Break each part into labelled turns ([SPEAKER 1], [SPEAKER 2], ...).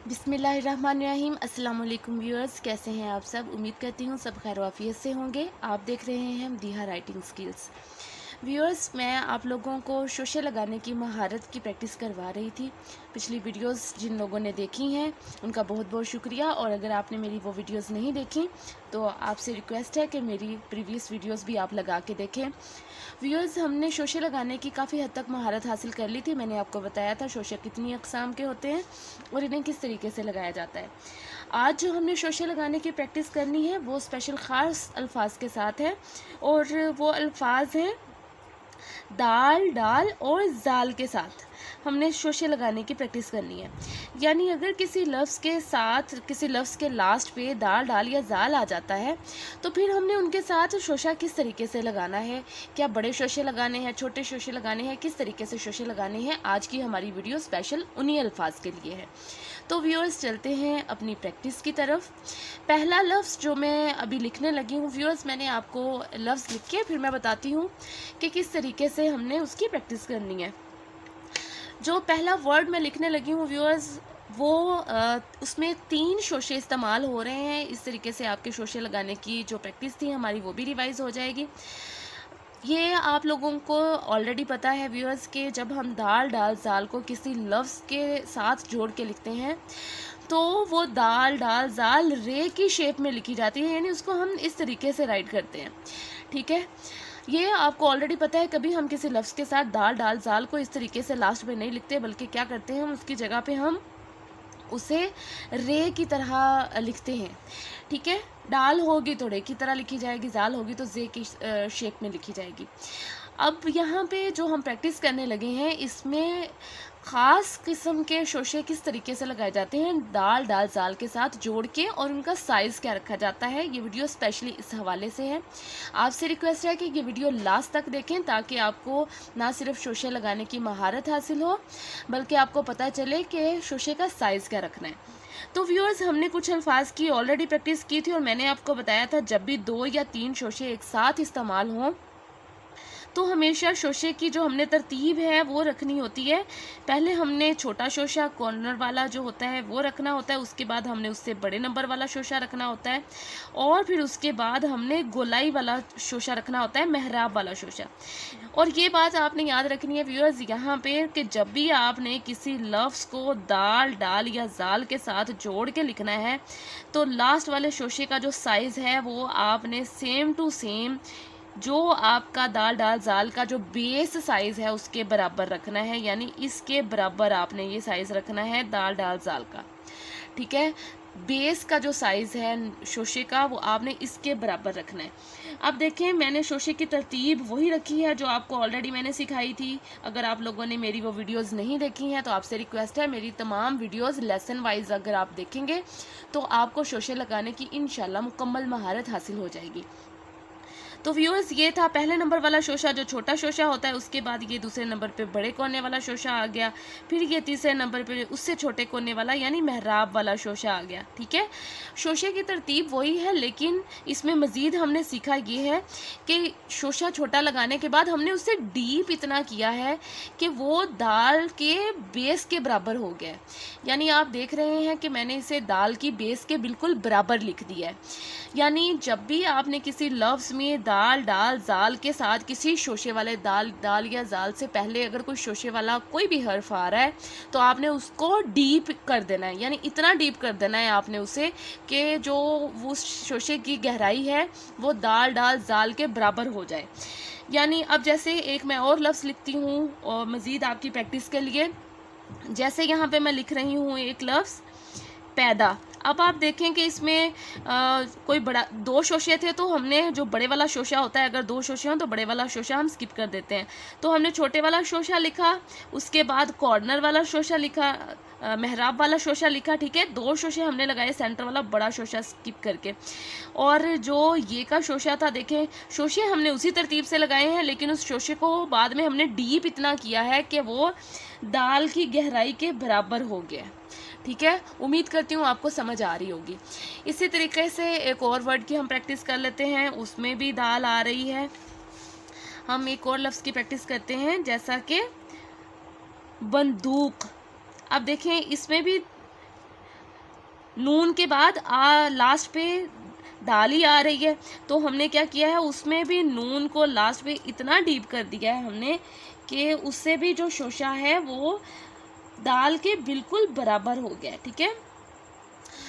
[SPEAKER 1] बिस्मिल्लाहिर्रहमानिर्रहीम। अस्सलाम वालेकुम व्यूअर्स, कैसे हैं आप सब। उम्मीद करती हूँ सब खैर वाफियत से होंगे। आप देख रहे हैं दिहा राइटिंग स्किल्स। व्यूअर्स, मैं आप लोगों को शोशे लगाने की महारत की प्रैक्टिस करवा रही थी। पिछली वीडियोस जिन लोगों ने देखी हैं उनका बहुत बहुत शुक्रिया, और अगर आपने मेरी वो वीडियोस नहीं देखी तो आपसे रिक्वेस्ट है कि मेरी प्रीवियस वीडियोस भी आप लगा के देखें। व्यूअर्स, हमने शोशे लगाने की काफ़ी हद तक महारत हासिल कर ली थी। मैंने आपको बताया था शोशे कितनी अक़साम के होते हैं और इन्हें किस तरीके से लगाया जाता है। आज जो हमने शोशे लगाने की प्रैक्टिस करनी है वो स्पेशल ख़ास अल्फाज के साथ है, और वो अल्फाज हैं दाल, डाल और जाल के साथ हमने शोशे लगाने की प्रैक्टिस करनी है। यानी अगर किसी लफ्ज़ के साथ, किसी लफ्ज़ के लास्ट पे दाल, डाल या जाल आ जाता है तो फिर हमने उनके साथ शोशा किस तरीके से लगाना है, क्या बड़े शोशे लगाने हैं, छोटे शोशे लगाने हैं, किस तरीके से शोशे लगाने हैं, आज की हमारी वीडियो स्पेशल उन्हीं अल्फाज के लिए है। तो व्यूअर्स, चलते हैं अपनी प्रैक्टिस की तरफ। पहला लफ्ज़ जो मैं अभी लिखने लगी हूँ व्यूअर्स, मैंने आपको लफ्ज़ लिख के फिर मैं बताती हूँ कि किस तरीके से हमने उसकी प्रैक्टिस करनी है। जो पहला वर्ड मैं लिखने लगी हूँ व्यूअर्स, वो उसमें 3 शोशे इस्तेमाल हो रहे हैं। इस तरीके से आपके शोशे लगाने की जो प्रैक्टिस थी हमारी वो भी रिवाइज़ हो जाएगी। ये आप लोगों को ऑलरेडी पता है व्यूअर्स कि जब हम दाल, डाल, जाल को किसी लफ्ज़ के साथ जोड़ के लिखते हैं तो वो दाल, डाल, जाल रे की शेप में लिखी जाती है, यानी उसको हम इस तरीके से राइट करते हैं। ठीक है, ये आपको ऑलरेडी पता है। कभी हम किसी लफ्ज़ के साथ दाल, डाल, जाल को इस तरीके से लास्ट में नहीं लिखते, बल्कि क्या करते हैं हम उसकी जगह पे हम उसे रे की तरह लिखते हैं। ठीक है, डाल होगी तो रे की तरह लिखी जाएगी, जाल होगी तो जे की शेप में लिखी जाएगी। अब यहाँ पे जो हम प्रैक्टिस करने लगे हैं इसमें ख़ास किस्म के शोशे किस तरीके से लगाए जाते हैं दाल, डाल, जाल के साथ जोड़ के, और उनका साइज़ क्या रखा जाता है, ये वीडियो स्पेशली इस हवाले से है। आपसे रिक्वेस्ट है कि ये वीडियो लास्ट तक देखें ताकि आपको ना सिर्फ शोशे लगाने की महारत हासिल हो बल्कि आपको पता चले कि शोशे का साइज़ क्या रखना है। तो व्यूअर्स, हमने कुछ अल्फाज की ऑलरेडी प्रैक्टिस की थी और मैंने आपको बताया था जब भी 2 या 3 शोशे एक साथ इस्तेमाल हों तो हमेशा शोशे की जो हमने तरतीब है वो रखनी होती है। पहले हमने छोटा शोशा कॉर्नर वाला जो होता है वो रखना होता है, उसके बाद हमने उससे बड़े नंबर वाला शोशा रखना होता है, और फिर उसके बाद हमने गोलाई वाला शोशा रखना होता है, मेहराब वाला शोशा। और ये बात आपने याद रखनी है व्यूअर्स यहाँ पे कि जब भी आपने किसी लफ्ज़ को दाल, डाल या जाल के साथ जोड़ के लिखना है तो लास्ट वाले शोशे का जो साइज़ है वो आपने सेम टू सेम जो आपका दाल, डाल, जाल का जो बेस साइज़ है उसके बराबर रखना है, यानी इसके बराबर आपने ये साइज़ रखना है दाल, डाल, जाल का। ठीक है, बेस का जो साइज़ है शोशे का वो आपने इसके बराबर रखना है। अब देखें, मैंने शोशे की तरतीब वही रखी है जो आपको ऑलरेडी मैंने सिखाई थी। अगर आप लोगों ने मेरी वो वीडियोस नहीं देखी हैं तो आपसे रिक्वेस्ट है मेरी तमाम वीडियोस लेसन वाइज अगर आप देखेंगे तो आपको शोशे लगाने की इंशाल्लाह मुकम्मल महारत हासिल हो जाएगी। तो व्यूअर्स, ये था पहले नंबर वाला शोशा जो छोटा शोशा होता है, उसके बाद ये दूसरे नंबर पे बड़े कोने वाला शोशा आ गया, फिर ये तीसरे नंबर पे उससे छोटे कोने वाला यानी मेहराब वाला शोशा आ गया। ठीक है, शोशे की तरतीब वही है, लेकिन इसमें मज़ीद हमने सीखा ये है कि शोशा छोटा लगाने के बाद हमने उससे डीप इतना किया है कि वो दाल के बेस के बराबर हो गया। यानी आप देख रहे हैं कि मैंने इसे दाल की बेस के बिल्कुल बराबर लिख दिया है। यानी जब भी आपने किसी लफ्ज़ में दाल, डाल, जाल के साथ किसी शोशे वाले दाल, डाल या जाल से पहले अगर कोई शोशे वाला कोई भी हर्फ आ रहा है तो आपने उसको डीप कर देना है, यानी इतना डीप कर देना है आपने उसे कि जो वो शोशे की गहराई है वो दाल, डाल, जाल के बराबर हो जाए। यानी अब जैसे एक मैं और लफ्ज़ लिखती हूँ और मज़ीद आपकी प्रैक्टिस के लिए, जैसे यहाँ पे मैं लिख रही हूँ एक लफ्ज़ पैदा। अब आप देखें कि इसमें कोई बड़ा 2 शोशे थे तो हमने जो बड़े वाला शोशा होता है, अगर 2 शोशे हों तो बड़े वाला शोशा हम स्किप कर देते हैं। तो हमने छोटे वाला शोशा लिखा, उसके बाद कॉर्नर वाला शोशा लिखा, मेहराब वाला शोशा लिखा। ठीक है, 2 शोशे हमने लगाए, सेंटर वाला बड़ा शोशा स्किप करके। और जो ये का शोशा था, देखें शोशे हमने उसी तरतीब से लगाए हैं, लेकिन उस शोशे को बाद में हमने डीप इतना किया है कि वो दाल की गहराई के बराबर हो गया। ठीक है, उम्मीद करती हूँ आपको समझ आ रही होगी। इसी तरीके से एक और वर्ड की हम प्रैक्टिस कर लेते हैं, उसमें भी दाल आ रही है। हम एक और लफ्ज़ की प्रैक्टिस करते हैं जैसा कि बंदूक। अब देखें इसमें भी नून के बाद लास्ट पे दाल ही आ रही है, तो हमने क्या किया है, उसमें भी नून को लास्ट में इतना डीप कर दिया है हमने कि उससे भी जो शोशा है वो दाल के बिल्कुल बराबर हो गया है। ठीक है,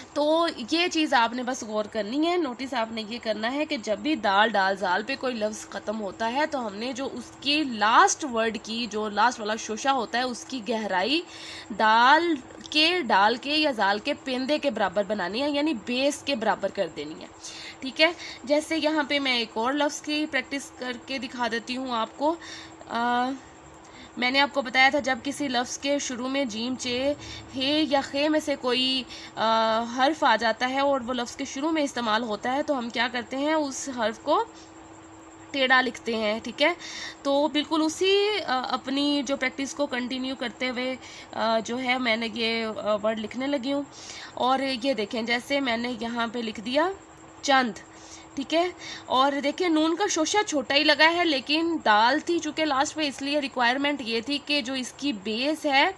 [SPEAKER 1] तो ये चीज़ आपने बस गौर करनी है, नोटिस आपने ये करना है कि जब भी दाल डाल जाल पे कोई लफ्ज़ ख़त्म होता है तो हमने जो उसकी लास्ट वर्ड की जो लास्ट वाला शोशा होता है उसकी गहराई डाल के या जाल के पेंदे के बराबर बनानी है, यानी बेस के बराबर कर देनी है। ठीक है, जैसे यहाँ पे मैं एक और लफ्ज़ की प्रैक्टिस करके दिखा देती हूँ आपको। मैंने आपको बताया था जब किसी लफ्ज़ के शुरू में जीम, चे, हे या खे में से कोई हर्फ आ जाता है और वो लफ्ज़ के शुरू में इस्तेमाल होता है तो हम क्या करते हैं, उस हर्फ को टेढ़ा लिखते हैं। ठीक है, तो बिल्कुल उसी अपनी जो प्रैक्टिस को कंटिन्यू करते हुए जो है मैंने ये वर्ड लिखने लगी हूँ। और ये देखें, जैसे मैंने यहाँ पे लिख दिया चंद। ठीक है, और देखिए नून का शोशा छोटा ही लगा है, लेकिन दाल थी चूँकि लास्ट में, इसलिए रिक्वायरमेंट ये थी कि जो इसकी बेस है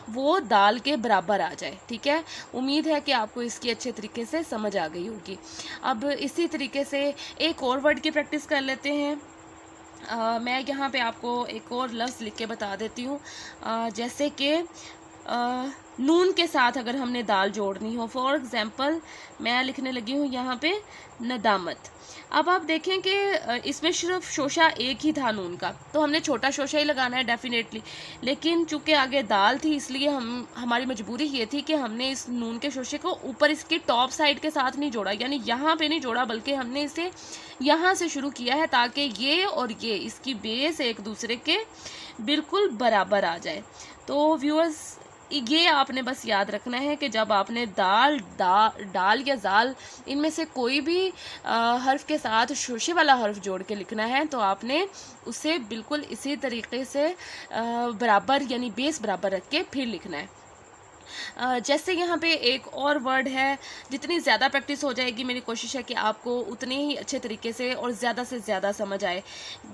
[SPEAKER 1] वो दाल के बराबर आ जाए। ठीक है, उम्मीद है कि आपको इसकी अच्छे तरीके से समझ आ गई होगी। अब इसी तरीके से एक और वर्ड की प्रैक्टिस कर लेते हैं। मैं यहाँ पे आपको एक और लफ्ज़ लिख के बता देती हूँ। जैसे कि नून के साथ अगर हमने दाल जोड़नी हो, फॉर एग्ज़ाम्पल मैं लिखने लगी हूँ यहाँ पे नदामत। अब आप देखें कि इसमें सिर्फ शोशा एक ही था नून का, तो हमने छोटा शोशा ही लगाना है डेफिनेटली, लेकिन चूँकि आगे दाल थी इसलिए हमारी मजबूरी ये थी कि हमने इस नून के शोशे को ऊपर इसकी टॉप साइड के साथ नहीं जोड़ा, यानी यहाँ पे नहीं जोड़ा, बल्कि हमने इसे यहाँ से शुरू किया है ताकि ये और ये इसकी बेस एक दूसरे के बिल्कुल बराबर आ जाए। तो व्यूअर्स, ये आपने बस याद रखना है कि जब आपने डाल या जाल इनमें से कोई भी हर्फ के साथ शोशे वाला हर्फ जोड़ के लिखना है तो आपने उसे बिल्कुल इसी तरीके से बराबर यानी बेस बराबर रख के फिर लिखना है। जैसे यहाँ पे एक और वर्ड है, जितनी ज़्यादा प्रैक्टिस हो जाएगी मेरी कोशिश है कि आपको उतने ही अच्छे तरीके से और ज़्यादा से ज़्यादा समझ आए।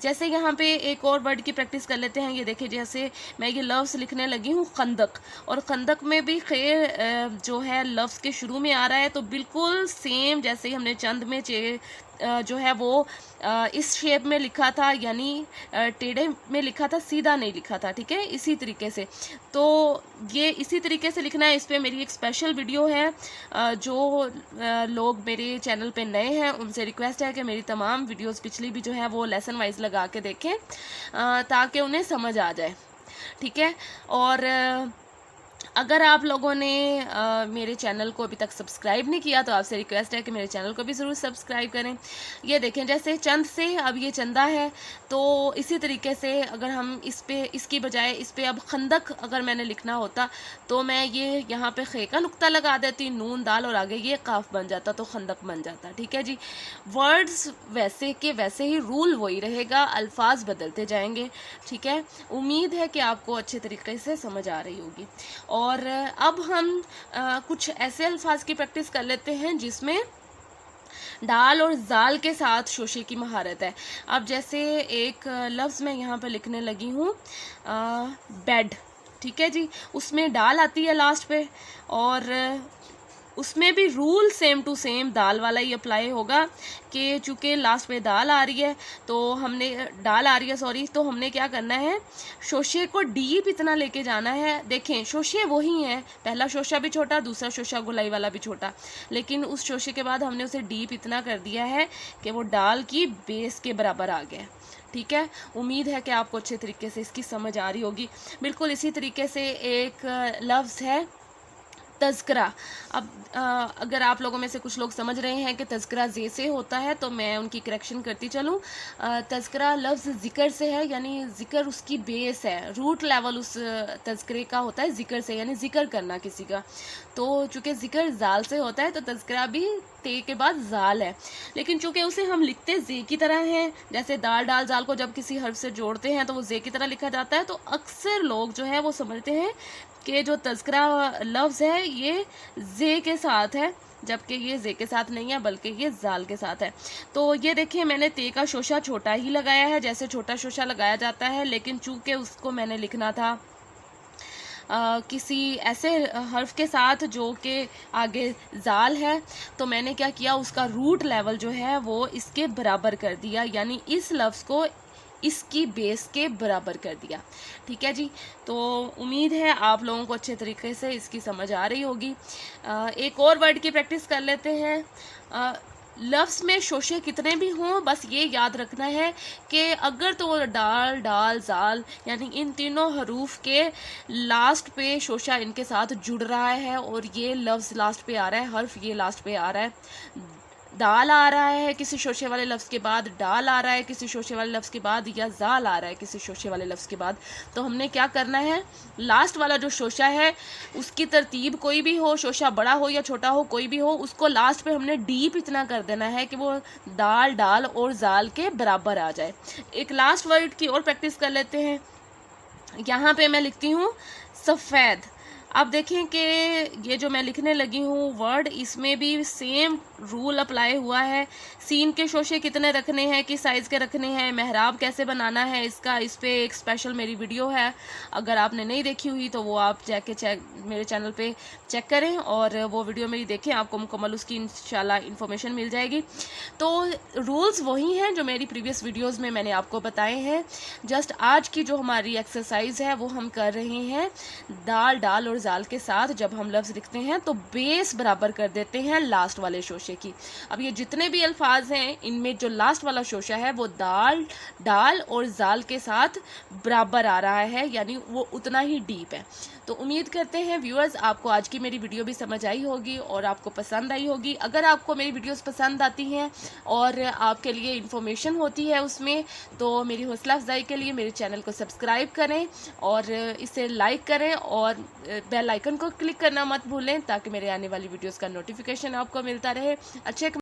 [SPEAKER 1] जैसे यहाँ पे एक और वर्ड की प्रैक्टिस कर लेते हैं। ये देखिए, जैसे मैं ये लफ्ज़ लिखने लगी हूँ खंदक, और खंदक में भी खैर जो है लफ्ज़ के शुरू में आ रहा है, तो बिल्कुल सेम जैसे ही हमने चंद में जो है वो इस शेप में लिखा था, यानी टेढ़े में लिखा था, सीधा नहीं लिखा था। ठीक है, इसी तरीके से, तो ये इसी तरीके से लिखना है। इस पे मेरी एक स्पेशल वीडियो है। जो लोग मेरे चैनल पे नए हैं उनसे रिक्वेस्ट है कि मेरी तमाम वीडियोस पिछली भी जो है वो लेसन वाइज लगा के देखें ताकि उन्हें समझ आ जाए। ठीक है, और अगर आप लोगों ने मेरे चैनल को अभी तक सब्सक्राइब नहीं किया तो आपसे रिक्वेस्ट है कि मेरे चैनल को भी ज़रूर सब्सक्राइब करें। ये देखें, जैसे चंद से अब ये चंदा है, तो इसी तरीके से अगर हम इसकी बजाय इस पे अब खंदक अगर मैंने लिखना होता तो मैं ये यहाँ पे खे का नुक्ता लगा देती, नून दाल और आगे ये काफ बन जाता, तो खंदक बन जाता। ठीक है जी, वर्ड्स वैसे के वैसे ही, रूल वही रहेगा, अल्फाज बदलते जाएंगे। ठीक है, उम्मीद है कि आपको अच्छे तरीके से समझ आ रही होगी। और अब हम कुछ ऐसे अल्फाज की प्रैक्टिस कर लेते हैं जिसमें दाल और जाल के साथ शोशे की महारत है। अब जैसे एक लफ्ज़ मैं यहाँ पर लिखने लगी हूँ, बेड। ठीक है जी, उसमें दाल आती है लास्ट पे, और उसमें भी रूल सेम टू सेम दाल वाला ही अप्लाई होगा कि चूँकि लास्ट में दाल आ रही है तो तो हमने क्या करना है, शोशे को डीप इतना लेके जाना है। देखें, शोशे वही हैं, पहला शोशा भी छोटा, दूसरा शोशा गुलाई वाला भी छोटा, लेकिन उस शोशे के बाद हमने उसे डीप इतना कर दिया है कि वो दाल की बेस के बराबर आ गया। ठीक है, उम्मीद है कि आपको अच्छे तरीके से इसकी समझ आ रही होगी। बिल्कुल इसी तरीके से एक लफ्ज़ है तज़किरा। अब अगर आप लोगों में से कुछ लोग समझ रहे हैं कि तज़किरा जे से होता है तो मैं उनकी करेक्शन करती चलूँ। तज़किरा लफ्ज़ ज़िक्र से है, यानी ज़िक्र उसकी बेस है, रूट लेवल उस तज़किरे का होता है ज़िक्र से, यानी ज़िक्र करना किसी का। तो चूँकि ज़िक्र ज़ाल से होता है तो तज़किरा भी ते के बाद ज़ाल है, लेकिन चूँकि उसे हम लिखते जे की तरह हैं, जैसे दाल डाल जाल को जब किसी हर्फ से जोड़ते हैं तो वो जे की तरह लिखा जाता है, तो अक्सर लोग जो है वो समझते हैं कि जो तज़किरा लफ्ज़ है ये जे के साथ है, जबकि ये जे के साथ नहीं है बल्कि ये जाल के साथ है। तो ये देखिए, मैंने ते का शोशा छोटा ही लगाया है जैसे छोटा शोशा लगाया जाता है, लेकिन चूँकि उसको मैंने लिखना था किसी ऐसे हर्फ के साथ जो कि आगे जाल है, तो मैंने क्या किया, उसका रूट लेवल जो है वो इसके बराबर कर दिया, यानी इस लफ्ज़ को इसकी बेस के बराबर कर दिया। ठीक है जी, तो उम्मीद है आप लोगों को अच्छे तरीके से इसकी समझ आ रही होगी। एक और वर्ड की प्रैक्टिस कर लेते हैं। लफ्ज़ में शोशे कितने भी हों, बस ये याद रखना है कि अगर तो डाल, डाल, जाल यानी इन तीनों हरूफ के लास्ट पे शोशा इनके साथ जुड़ रहा है और ये लफ्ज़ लास्ट पे आ रहा है, हर्फ ये लास्ट पे आ रहा है, दाल आ रहा है किसी शोशे वाले लफ्ज़ के बाद, डाल आ रहा है किसी शोशे वाले लफ्ज़ के बाद, या जाल आ रहा है किसी शोशे वाले लफ्ज़ के बाद, तो हमने क्या करना है, लास्ट वाला जो शोशा है उसकी तरतीब कोई भी हो, शोशा बड़ा हो या छोटा हो कोई भी हो, उसको लास्ट पे हमने डीप इतना कर देना है कि वो दाल, डाल और जाल के बराबर आ जाए। एक लास्ट वर्ड की और प्रैक्टिस कर लेते हैं। यहाँ पे मैं लिखती हूँ सफ़ेद। अब देखें कि ये जो मैं लिखने लगी हूँ वर्ड, इसमें भी सेम रूल अप्लाई हुआ है। सीन के शोशे कितने रखने हैं, किस साइज़ के रखने हैं, मेहराब कैसे बनाना है, इसका इस पे एक स्पेशल मेरी वीडियो है, अगर आपने नहीं देखी हुई तो वो आप जाके मेरे चैनल पे चेक करें और वो वीडियो मेरी देखें, आपको मुकम्मल उसकी इंशाल्लाह इन्फॉर्मेशन मिल जाएगी। तो रूल्स वही हैं जो मेरी प्रीवियस वीडियोज़ में मैंने आपको बताए हैं। जस्ट आज की जो हमारी एक्सरसाइज है वो हम कर रहे हैं दाल, डाल और जाल के साथ जब हम लफ्ज़ लिखते हैं तो बेस बराबर कर देते हैं लास्ट वाले शोशे की। अब ये जितने भी अल्फाज हैं इनमें जो लास्ट वाला शोशा है वो दाल, डाल और जाल के साथ बराबर आ रहा है, यानी वो उतना ही डीप है। तो उम्मीद करते हैं व्यूअर्स आपको आज की मेरी वीडियो भी समझ आई होगी और आपको पसंद आई होगी। अगर आपको मेरी वीडियोस पसंद आती हैं और आपके लिए इन्फॉर्मेशन होती है उसमें, तो मेरी हौसला अफजाई के लिए मेरे चैनल को सब्सक्राइब करें और इसे लाइक करें और बेल आइकन को क्लिक करना मत भूलें ताकि मेरे आने वाली वीडियोस का नोटिफिकेशन आपको मिलता रहे। अच्छे